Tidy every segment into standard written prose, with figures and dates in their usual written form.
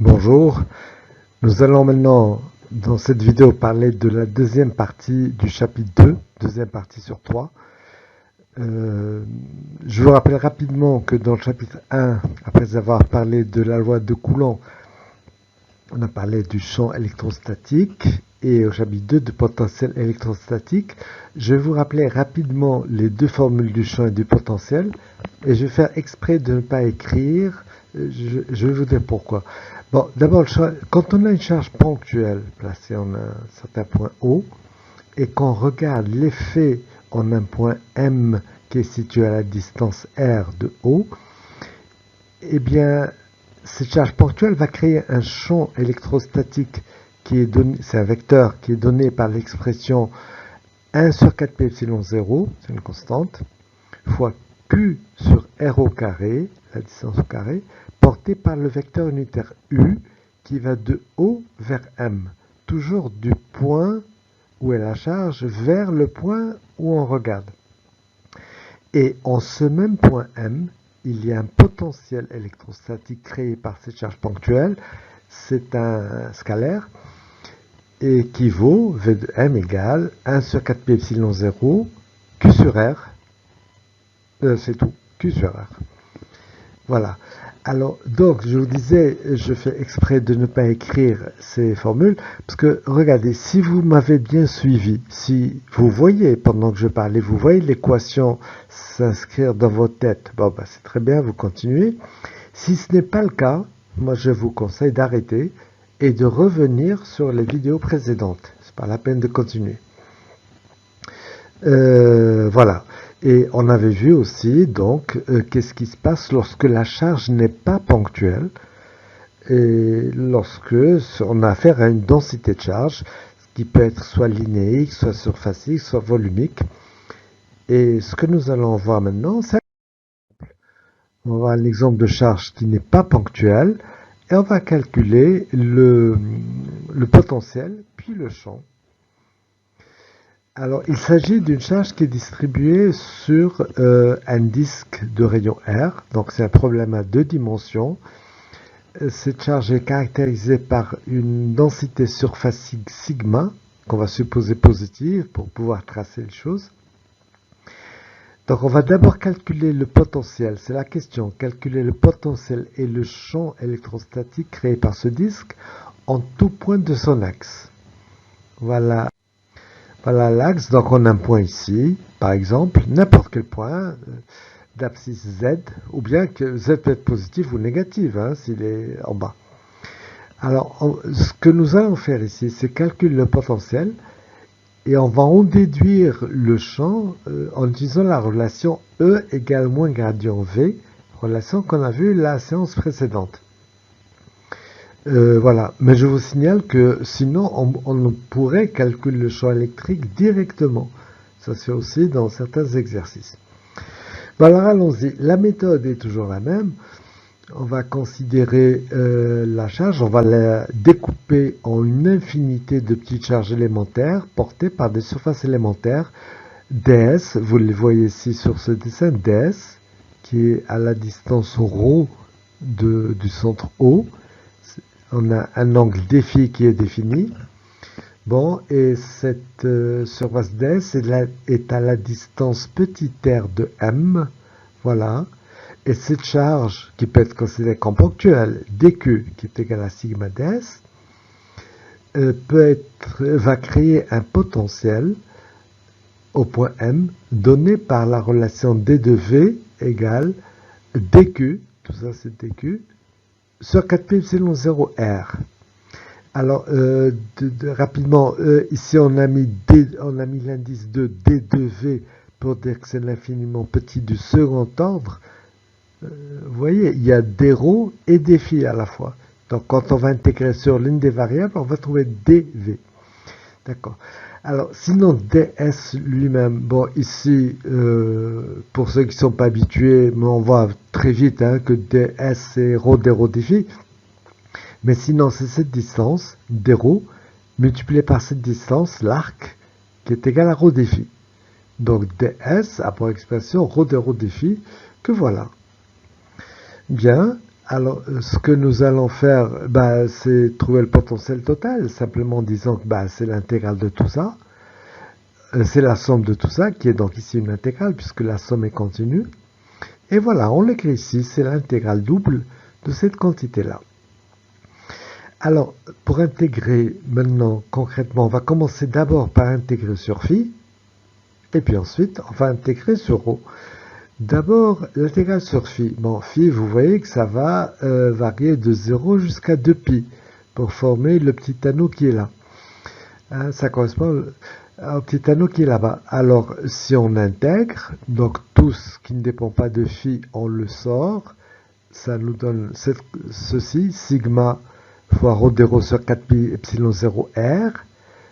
Bonjour, nous allons maintenant dans cette vidéo parler de la deuxième partie du chapitre 2, deuxième partie sur 3. Je vous rappelle rapidement que dans le chapitre 1, après avoir parlé de la loi de Coulomb, on a parlé du champ électrostatique et au chapitre 2 de potentiel électrostatique. Je vais vous rappeler rapidement les deux formules du champ et du potentiel et je vais faire exprès de ne pas écrire. Je vais vous dire pourquoi. Bon, d'abord, quand on a une charge ponctuelle placée en un certain point O et qu'on regarde l'effet en un point M qui est situé à la distance R de O, eh bien, cette charge ponctuelle va créer un champ électrostatique qui est donné, c'est un vecteur qui est donné par l'expression 1 sur 4 pi epsilon 0, c'est une constante, fois Q sur R au carré, la distance au carré, portée par le vecteur unitaire U qui va de O vers M, toujours du point où est la charge vers le point où on regarde. Et en ce même point M, il y a un potentiel électrostatique créé par cette charge ponctuelle, c'est un scalaire, et qui vaut V de M égale 1 sur 4 pi epsilon 0, Q sur R, c'est tout, Q sur R. Voilà. Alors, donc, je vous disais, je fais exprès de ne pas écrire ces formules, parce que, regardez, si vous m'avez bien suivi, si vous voyez, pendant que je parlais, vous voyez l'équation s'inscrire dans votre tête, bon, bah, c'est très bien, vous continuez. Si ce n'est pas le cas, moi, je vous conseille d'arrêter et de revenir sur les vidéos précédentes. C'est pas la peine de continuer. Voilà. Et on avait vu aussi, donc, qu'est-ce qui se passe lorsque la charge n'est pas ponctuelle et lorsque on a affaire à une densité de charge, qui peut être soit linéique, soit surfacique, soit volumique. Et ce que nous allons voir maintenant, c'est on va voir l'exemple de charge qui n'est pas ponctuelle et on va calculer le potentiel puis le champ. Alors, il s'agit d'une charge qui est distribuée sur un disque de rayon R. Donc, c'est un problème à deux dimensions. Cette charge est caractérisée par une densité surfacique sigma, qu'on va supposer positive pour pouvoir tracer les choses. Donc, on va d'abord calculer le potentiel. C'est la question. Calculer le potentiel et le champ électrostatique créé par ce disque en tout point de son axe. Voilà. Voilà l'axe, donc on a un point ici, par exemple, n'importe quel point d'abscisse Z, ou bien que Z peut être positif ou négatif, hein, s'il est en bas. Alors, ce que nous allons faire ici, c'est calculer le potentiel, et on va en déduire le champ en utilisant la relation E égale moins gradient V, relation qu'on a vue la séance précédente. Voilà, mais je vous signale que sinon on pourrait calculer le champ électrique directement. Ça se fait aussi dans certains exercices. Voilà, allons-y. La méthode est toujours la même. On va considérer la charge, on va la découper en une infinité de petites charges élémentaires portées par des surfaces élémentaires ds, vous les voyez ici sur ce dessin, ds, qui est à la distance ρ du centre O. On a un angle défi qui est défini. Bon, et cette surface ds est à la distance petit r de m. Voilà. Et cette charge, qui peut être considérée comme ponctuelle, dq, qui est égale à sigma ds, va créer un potentiel au point M donné par la relation d de v égale dq, tout ça c'est dq, sur 4 pi epsilon 0 r. Alors, rapidement, ici on a mis l'indice de d de v pour dire que c'est l'infiniment petit du second ordre. Vous voyez, il y a des ρ et des phi à la fois. Donc, quand on va intégrer sur l'une des variables, on va trouver dv. D'accord. Alors, sinon, ds lui-même, bon, ici, pour ceux qui ne sont pas habitués, mais on voit très vite hein, que ds, c'est ρ des ρ des phi. Mais sinon, c'est cette distance, d ρ, multipliée par cette distance, l'arc, qui est égal à ρ des phi. Donc, ds a pour expression ρ des ρ des phi, que voilà. Bien, Alors, ce que nous allons faire, bah, c'est trouver le potentiel total, simplement en disant que bah, c'est l'intégrale de tout ça. C'est la somme de tout ça, qui est donc ici une intégrale, puisque la somme est continue. Et voilà, on l'écrit ici, c'est l'intégrale double de cette quantité-là. Alors, pour intégrer maintenant, concrètement, on va commencer d'abord par intégrer sur phi, et puis ensuite, on va intégrer sur rho. D'abord, l'intégrale sur phi. Bon, phi, vous voyez que ça va varier de 0 jusqu'à 2pi pour former le petit anneau qui est là. Hein, ça correspond au petit anneau qui est là-bas. Alors, si on intègre, donc tout ce qui ne dépend pas de phi, on le sort. Ça nous donne ceci, sigma fois rho de rho sur 4pi epsilon 0 r,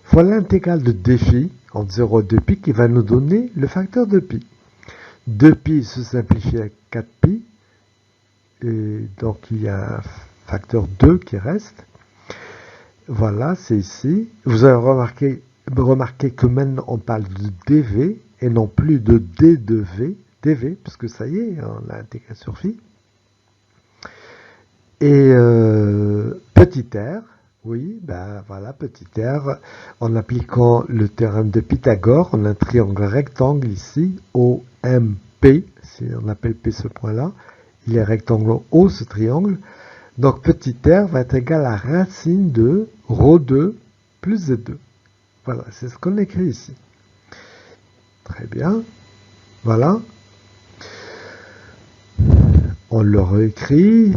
fois l'intégrale de dφ entre 0 et 2pi qui va nous donner le facteur de pi. 2pi se simplifie à 4pi, et donc il y a un facteur 2 qui reste. Voilà, c'est ici. Vous avez remarqué que maintenant on parle de dv et non plus de d de v, dv, parce que ça y est, on a intégré sur phi. Et petit r, oui, ben voilà, petit r, en appliquant le théorème de Pythagore, on a un triangle rectangle ici, OMP, si on appelle P ce point-là, il est rectangle O, ce triangle. Donc petit r va être égal à racine de ρ2 plus z2. Voilà, c'est ce qu'on écrit ici. Très bien, voilà. On le réécrit.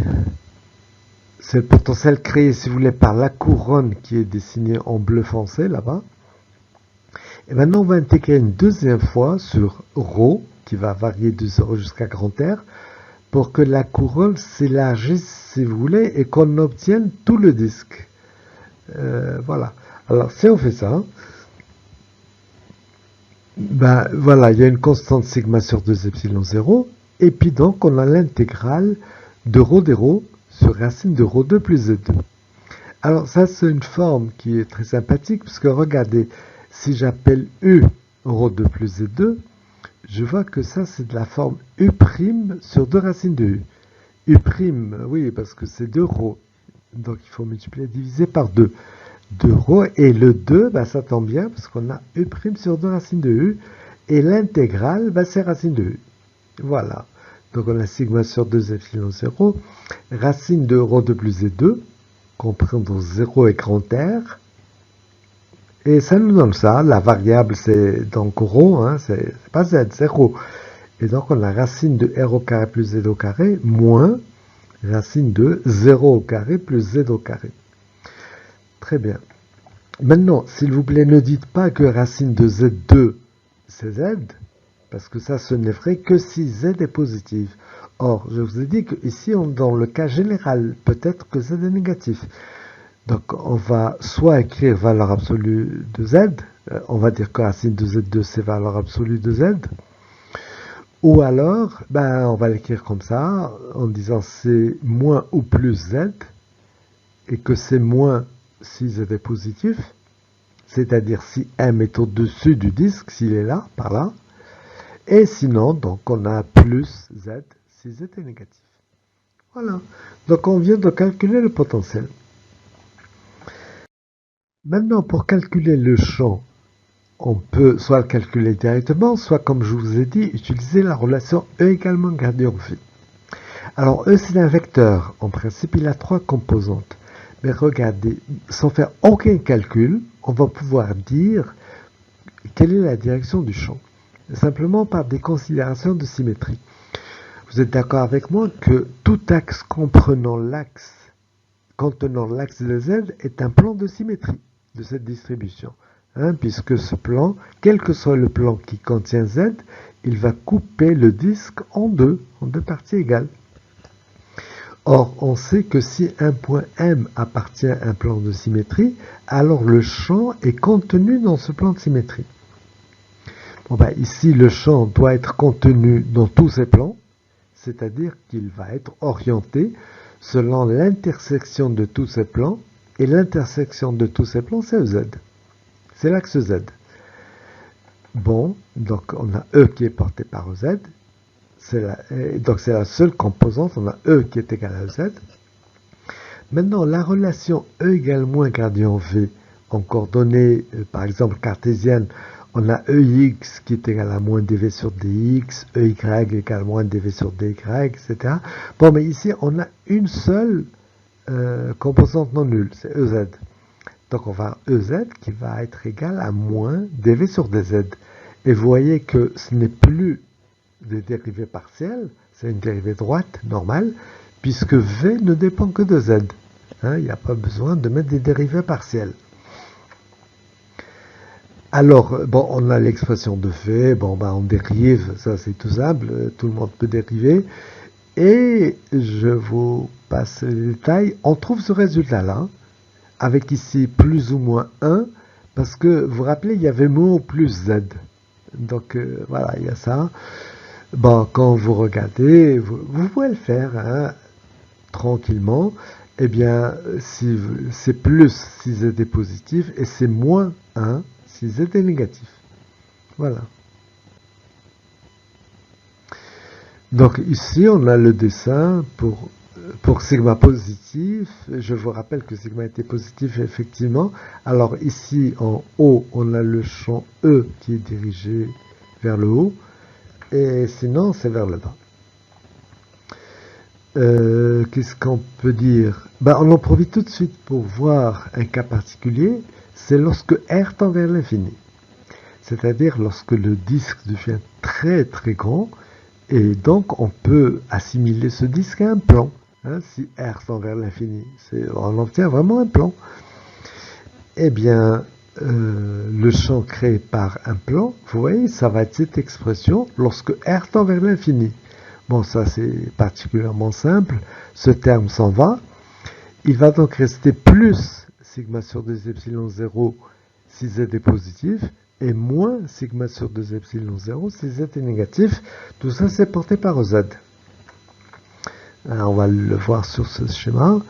C'est le potentiel créé, si vous voulez, par la couronne qui est dessinée en bleu foncé là-bas. Et maintenant, on va intégrer une deuxième fois sur ρ, qui va varier de 0 jusqu'à grand R, pour que la couronne s'élargisse, si vous voulez, et qu'on obtienne tout le disque. Voilà. Alors, si on fait ça, ben voilà, il y a une constante sigma sur 2 epsilon 0, et puis donc, on a l'intégrale de ρ des ρ sur racine de ρ2 plus z2. Alors ça, c'est une forme qui est très sympathique, puisque regardez, si j'appelle U ρ2 plus z2, je vois que ça, c'est de la forme U' sur 2 racines de U. U', oui, parce que c'est 2 ρ. Donc il faut multiplier, diviser par 2. 2 ρ, et le 2, bah, ça tombe bien, parce qu'on a U' sur 2 racines de U, et l'intégrale, bah, c'est racine de U. Voilà. Donc on a sigma sur 2 epsilon 0, racine de ρ2 plus z2, comprenant 0 et grand R. Et ça nous donne ça. La variable, c'est donc ρ, hein, c'est pas z, c'est ρ. Et donc on a racine de r au carré plus z au carré, moins racine de 0 au carré plus z au carré. Très bien. Maintenant, s'il vous plaît, ne dites pas que racine de z2, c'est z, parce que ça, ce n'est vrai que si z est positif. Or, je vous ai dit qu'ici, dans le cas général, peut-être que z est négatif. Donc, on va soit écrire valeur absolue de z, on va dire que racine de z2, c'est valeur absolue de z, ou alors, ben, on va l'écrire comme ça, en disant c'est moins ou plus z, et que c'est moins si z est positif, c'est-à-dire si m est au-dessus du disque, s'il est là, par là, et sinon, donc, on a plus z si z est négatif. Voilà. Donc, on vient de calculer le potentiel. Maintenant, pour calculer le champ, on peut soit le calculer directement, soit, comme je vous ai dit, utiliser la relation E également gradient phi. Alors, E, c'est un vecteur. En principe, il a 3 composantes. Mais regardez, sans faire aucun calcul, on va pouvoir dire quelle est la direction du champ. Simplement par des considérations de symétrie. Vous êtes d'accord avec moi que tout axe contenant l'axe de Z est un plan de symétrie de cette distribution. Hein, puisque ce plan, quel que soit le plan qui contient Z, il va couper le disque en deux parties égales. Or, on sait que si un point M appartient à un plan de symétrie, alors le champ est contenu dans ce plan de symétrie. Bon, ben, ici, le champ doit être contenu dans tous ces plans, c'est-à-dire qu'il va être orienté selon l'intersection de tous ces plans, et l'intersection de tous ces plans, c'est Z. C'est l'axe Z. Bon, donc on a E qui est porté par Z, Donc c'est la seule composante, on a E qui est égal à Z. Maintenant, la relation E égale moins gradient V, en coordonnées, par exemple, cartésiennes, on a EX qui est égal à moins dV sur dx, EY égale moins dV sur dy, etc. Bon, mais ici, on a une seule composante non nulle, c'est EZ. Donc, on va avoir EZ qui va être égal à moins dV sur dz. Et vous voyez que ce n'est plus des dérivées partielles, c'est une dérivée droite, normale, puisque V ne dépend que de Z. Il n'y a pas besoin de mettre des dérivées partielles. Alors, bon, on a l'expression de V, bon, on dérive, ça c'est tout simple, tout le monde peut dériver. Et je vous passe les détails. On trouve ce résultat-là, avec ici plus ou moins 1, parce que, vous vous rappelez, il y avait mot plus Z. Donc, voilà, il y a ça. Bon, quand vous regardez, vous pouvez le faire, tranquillement. Eh bien, si c'est plus si Z est positif, et c'est moins 1 si Z est négatif. Voilà. Donc ici, on a le dessin pour sigma positif. Je vous rappelle que sigma était positif, effectivement. Alors ici, en haut, on a le champ E qui est dirigé vers le haut. Et sinon, c'est vers le bas. Qu'est-ce qu'on peut dire? On en profite tout de suite pour voir un cas particulier. C'est lorsque R tend vers l'infini. C'est-à-dire lorsque le disque devient très très grand. Et donc, on peut assimiler ce disque à un plan. Si R tend vers l'infini, on obtient vraiment un plan. Eh bien, le champ créé par un plan, vous voyez, ça va être cette expression lorsque R tend vers l'infini. Bon, ça c'est particulièrement simple. Ce terme s'en va. Il va donc rester plus sigma sur 2 epsilon 0 si Z est positif et moins sigma sur 2 epsilon 0 si Z est négatif. Tout ça, c'est porté par Z. Alors, on va le voir sur ce schéma.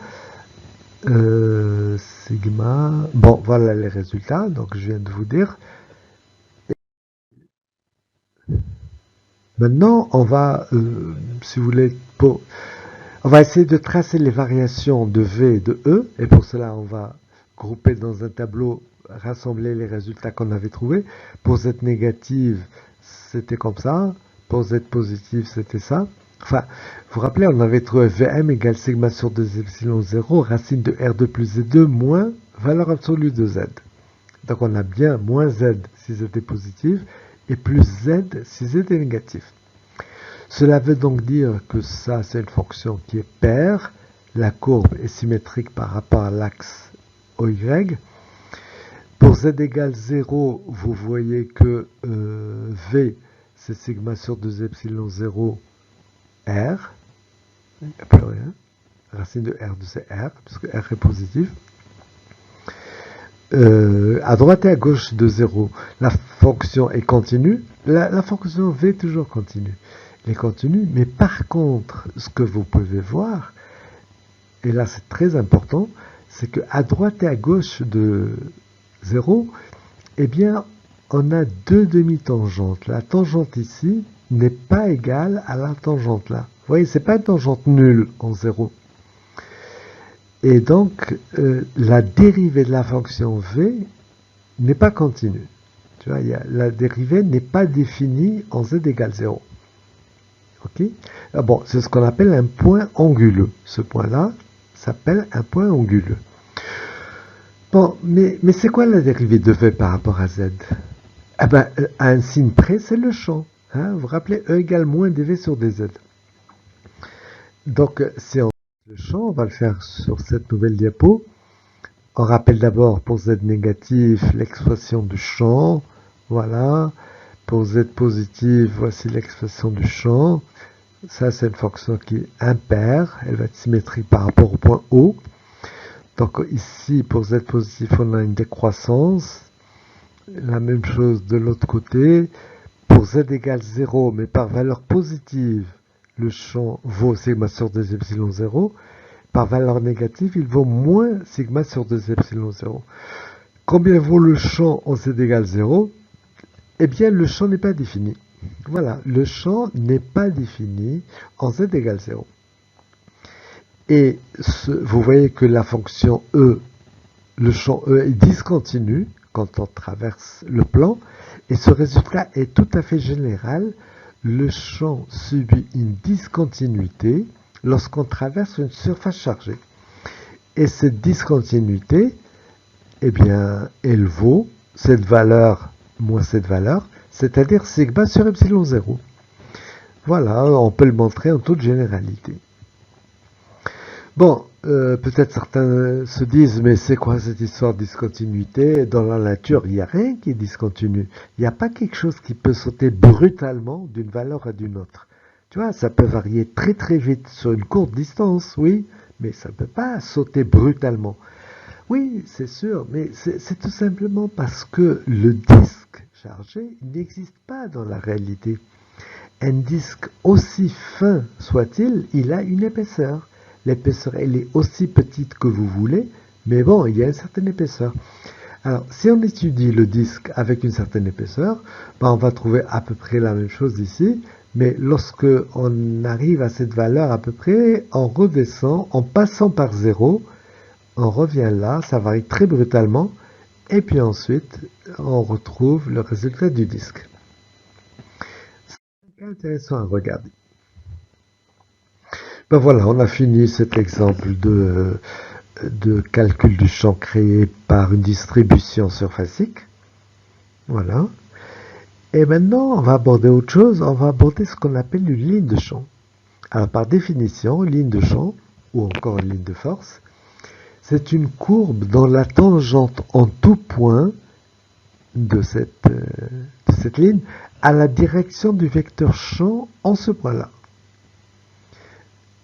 Sigma. Bon, voilà les résultats. Donc, je viens de vous dire. Maintenant, on va, si vous voulez, on va essayer de tracer les variations de V et de E. Et pour cela, on va grouper dans un tableau, rassembler les résultats qu'on avait trouvés. Pour Z négative, c'était comme ça. Pour Z positive, c'était ça. Enfin, vous vous rappelez, on avait trouvé Vm égale sigma sur 2 epsilon 0, racine de R2 plus Z2 moins valeur absolue de Z. Donc on a bien moins Z si Z est positif et plus Z si Z est négatif. Cela veut donc dire que ça, c'est une fonction qui est paire. La courbe est symétrique par rapport à l'axe OY. Pour Z égale 0, vous voyez que V, c'est sigma sur 2 epsilon 0 R. Il n'y a plus rien. Racine de R2, c'est R, puisque R est positif. À droite et à gauche de 0, la fonction est continue. La fonction V est toujours continue. Elle est continue, mais par contre, ce que vous pouvez voir, et là c'est très important, c'est qu'à droite et à gauche de 0, eh bien, on a deux demi-tangentes. La tangente ici n'est pas égale à la tangente là. Vous voyez, c'est pas une tangente nulle en 0. Et donc, la dérivée de la fonction V n'est pas continue. Tu vois, la dérivée n'est pas définie en Z égale 0. Ok? Bon, c'est ce qu'on appelle un point anguleux. Ce point-là s'appelle un point anguleux. Bon, mais c'est quoi la dérivée de V par rapport à Z? Ah ben, à un signe près, c'est le champ. Vous vous rappelez, E égale moins dV sur dz. Donc, si on le champ, on va le faire sur cette nouvelle diapo. On rappelle d'abord pour Z négatif l'expression du champ. Voilà. Pour Z positif, voici l'expression du champ. Ça, c'est une fonction qui est impaire. Elle va être symétrique par rapport au point O. Donc ici, pour Z positif, on a une décroissance. La même chose de l'autre côté. Pour Z égale 0, mais par valeur positive, le champ vaut sigma sur 2 epsilon 0. Par valeur négative, il vaut moins sigma sur 2 epsilon 0. Combien vaut le champ en Z égale 0? Eh bien, le champ n'est pas défini. Voilà, le champ n'est pas défini en z égale 0. Et vous voyez que la fonction e, le champ e est discontinu quand on traverse le plan, et ce résultat est tout à fait général. Le champ subit une discontinuité lorsqu'on traverse une surface chargée. Et cette discontinuité, eh bien, elle vaut cette valeur moins cette valeur, c'est-à-dire sigma sur epsilon 0. Voilà, on peut le montrer en toute généralité. Bon, peut-être certains se disent, mais c'est quoi cette histoire de discontinuité? Dans la nature, il n'y a rien qui est discontinu. Il n'y a pas quelque chose qui peut sauter brutalement d'une valeur à d'une autre. Tu vois, ça peut varier très très vite sur une courte distance, oui, mais ça ne peut pas sauter brutalement. Oui, c'est sûr, mais c'est tout simplement parce que le disque chargé n'existe pas dans la réalité. Un disque, aussi fin soit-il, il a une épaisseur. L'épaisseur, elle est aussi petite que vous voulez, mais bon, il y a une certaine épaisseur. Alors, si on étudie le disque avec une certaine épaisseur, ben, on va trouver à peu près la même chose ici, mais lorsque on arrive à cette valeur à peu près, on redescend, en passant par 0, on revient là, ça varie très brutalement, et puis ensuite, on retrouve le résultat du disque. C'est intéressant à regarder. Ben voilà, on a fini cet exemple de calcul du champ créé par une distribution surfacique. Voilà. Et maintenant, on va aborder autre chose, on va aborder ce qu'on appelle une ligne de champ. Alors, par définition, une ligne de champ, ou encore une ligne de force, c'est une courbe dont la tangente en tout point de cette ligne a la direction du vecteur champ en ce point-là.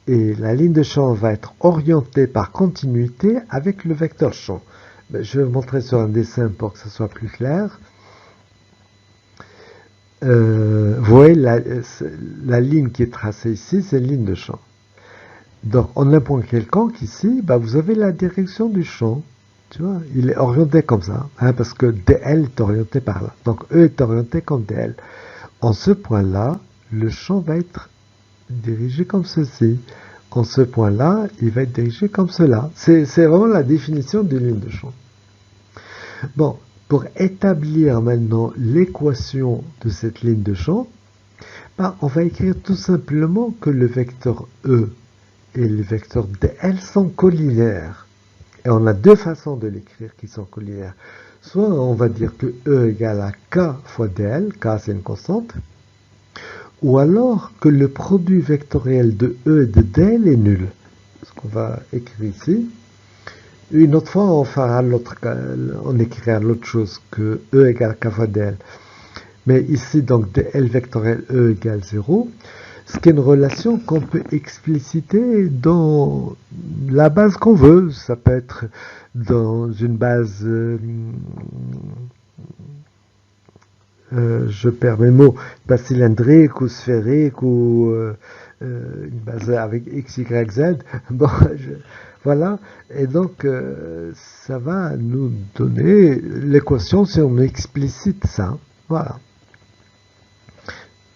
Et la ligne de champ va être orientée par continuité avec le vecteur champ. Je vais vous montrer sur un dessin pour que ce soit plus clair. Vous voyez, la ligne qui est tracée ici, c'est une ligne de champ. Donc, en un point quelconque, ici, vous avez la direction du champ. Tu vois, il est orienté comme ça, hein, parce que DL est orienté par là. Donc, E est orienté comme DL. En ce point-là, le champ va être dirigé comme ceci. En ce point-là, il va être dirigé comme cela. C'est vraiment la définition d'une ligne de champ. Bon, pour établir maintenant l'équation de cette ligne de champ, on va écrire tout simplement que le vecteur E et le vecteur DL sont collinaires. Et on a deux façons de l'écrire qui sont collinaires. Soit on va dire que E égale à K fois DL, K c'est une constante, ou alors que le produit vectoriel de E et de DL est nul. Ce qu'on va écrire ici. Une autre fois, on écrira l'autre chose que E égale K fois DL. Mais ici, donc, DL vectoriel E égale 0, ce qui est une relation qu'on peut expliciter dans la base qu'on veut. Ça peut être dans une base, je perds mes mots, base cylindrique ou sphérique ou une base avec X, Y, Z. Bon, voilà. Et donc, ça va nous donner l'équation si on explicite ça. Voilà.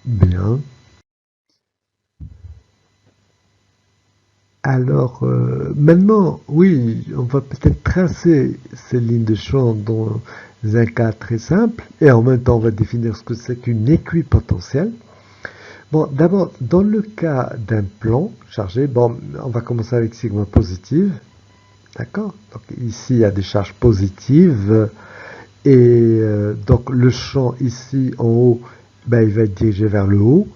Bien. Alors, maintenant, oui, on va peut-être tracer ces lignes de champ dans un cas très simple, et en même temps, on va définir ce que c'est qu'une équipotentielle. Bon, d'abord, dans le cas d'un plan chargé, bon, on va commencer avec sigma positive, d'accord? Donc ici, il y a des charges positives, et donc le champ ici, en haut, il va être dirigé vers le haut,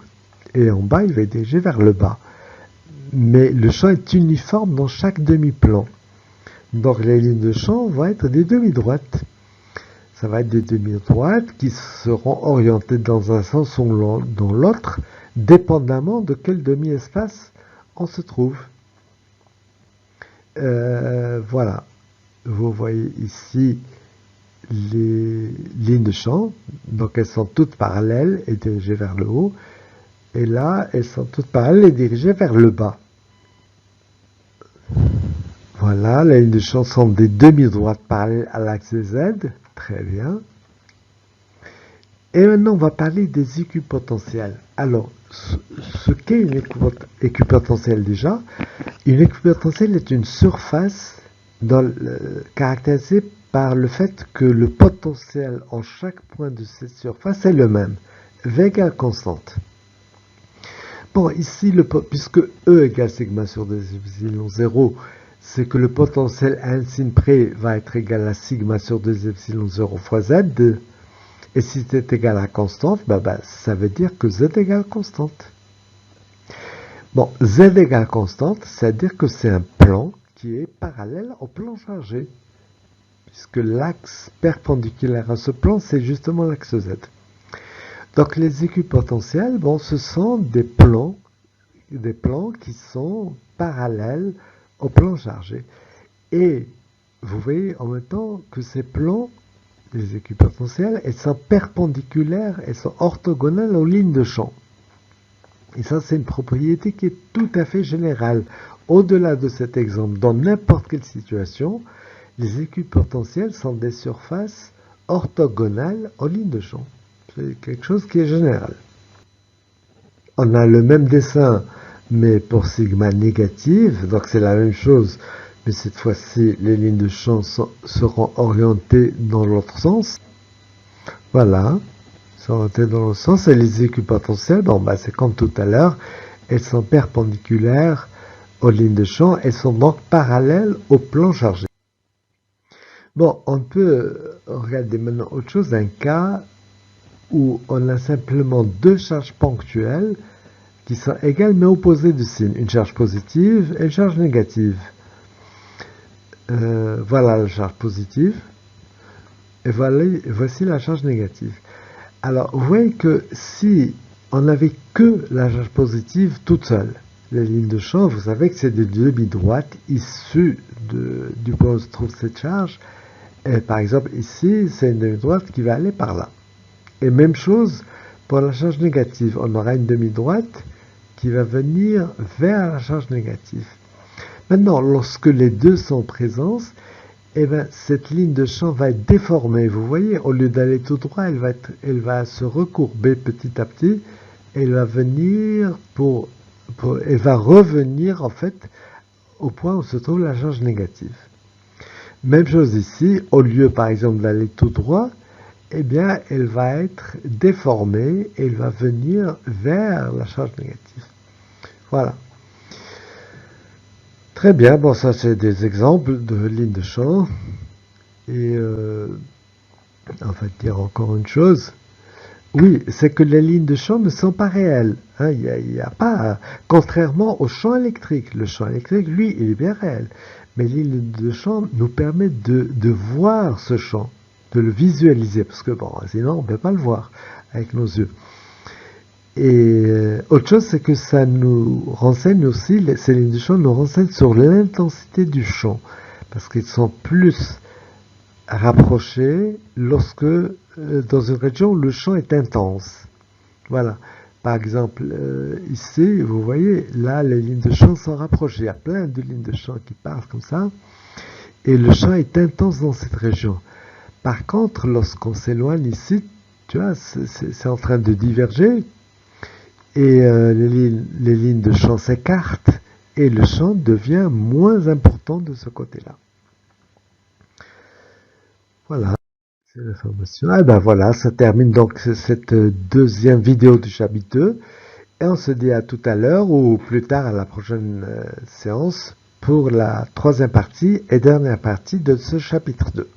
et en bas, il va être dirigé vers le bas. Mais le champ est uniforme dans chaque demi-plan. Donc les lignes de champ vont être des demi-droites. Ça va être des demi-droites qui seront orientées dans un sens ou dans l'autre, dépendamment de quel demi-espace on se trouve. Voilà. Vous voyez ici les lignes de champ. Donc elles sont toutes parallèles et dirigées vers le haut. Et là, elles sont toutes parallèles et dirigées vers le bas. Voilà, les lignes de champ sont des demi-droites parallèles à l'axe Z. Très bien. Et maintenant, on va parler des équipotentiels. Alors, ce qu'est une équipotentielle déjà, une équipotentielle est une surface caractérisée par le fait que le potentiel en chaque point de cette surface est le même, V égale constante. Bon, ici, puisque E égale sigma sur 2 epsilon 0, c'est que le potentiel à un signe près va être égal à sigma sur 2 epsilon 0 fois Z. Et si c'est égal à constante, ça veut dire que Z égale constante. Bon, Z égale constante, c'est-à-dire que c'est un plan qui est parallèle au plan chargé. Puisque l'axe perpendiculaire à ce plan, c'est justement l'axe Z. Donc les équipotentiels, bon, ce sont des plans qui sont parallèles au plan chargé. Et vous voyez en même temps que ces plans, les équipotentiels, elles sont perpendiculaires, elles sont orthogonales aux lignes de champ. Et ça, c'est une propriété qui est tout à fait générale. Au-delà de cet exemple, dans n'importe quelle situation, les équipotentiels sont des surfaces orthogonales aux lignes de champ. C'est quelque chose qui est général. On a le même dessin, mais pour sigma négative, donc c'est la même chose, mais cette fois-ci, les lignes de champ seront orientées dans l'autre sens. Voilà, sont orientées dans l'autre sens, et les équipotentiels, c'est comme tout à l'heure, elles sont perpendiculaires aux lignes de champ, elles sont donc parallèles au plan chargé. Bon, on peut regarder maintenant autre chose, un cas où on a simplement deux charges ponctuelles qui sont égales mais opposées de signe, une charge positive et une charge négative. Voilà la charge positive et voici la charge négative. Alors, vous voyez que si on n'avait que la charge positive toute seule, les lignes de champ, vous savez que c'est des demi-droites issues du point où se trouve cette charge. Et par exemple, ici, c'est une demi-droite qui va aller par là. Et même chose pour la charge négative. On aura une demi-droite qui va venir vers la charge négative. Maintenant, lorsque les deux sont en présence, cette ligne de champ va être déformée. Vous voyez, au lieu d'aller tout droit, elle va se recourber petit à petit. Elle va venir elle va revenir en fait au point où se trouve la charge négative. Même chose ici, au lieu par exemple d'aller tout droit, elle va être déformée et elle va venir vers la charge négative. Voilà. Très bien, bon ça c'est des exemples de lignes de champ. Et on va dire encore une chose. Oui, c'est que les lignes de champ ne sont pas réelles. Il n'y a pas, contrairement au champ électrique. Le champ électrique, lui, il est bien réel. Mais les lignes de champ nous permettent de voir ce champ, de le visualiser, parce que sinon on ne peut pas le voir avec nos yeux. Et autre chose, c'est que ça nous renseigne aussi, ces lignes de champ nous renseignent sur l'intensité du champ, parce qu'ils sont plus rapprochés lorsque dans une région où le champ est intense. Voilà. Par exemple, ici, vous voyez, là, les lignes de champ sont rapprochées. Il y a plein de lignes de champ qui partent comme ça. Et le champ est intense dans cette région. Par contre, lorsqu'on s'éloigne ici, tu vois, c'est en train de diverger. Et les lignes de champ s'écartent. Et le champ devient moins important de ce côté-là. Voilà. C'est l'information. Voilà, ça termine donc cette deuxième vidéo du chapitre 2. Et on se dit à tout à l'heure ou plus tard à la prochaine séance pour la troisième partie et dernière partie de ce chapitre 2.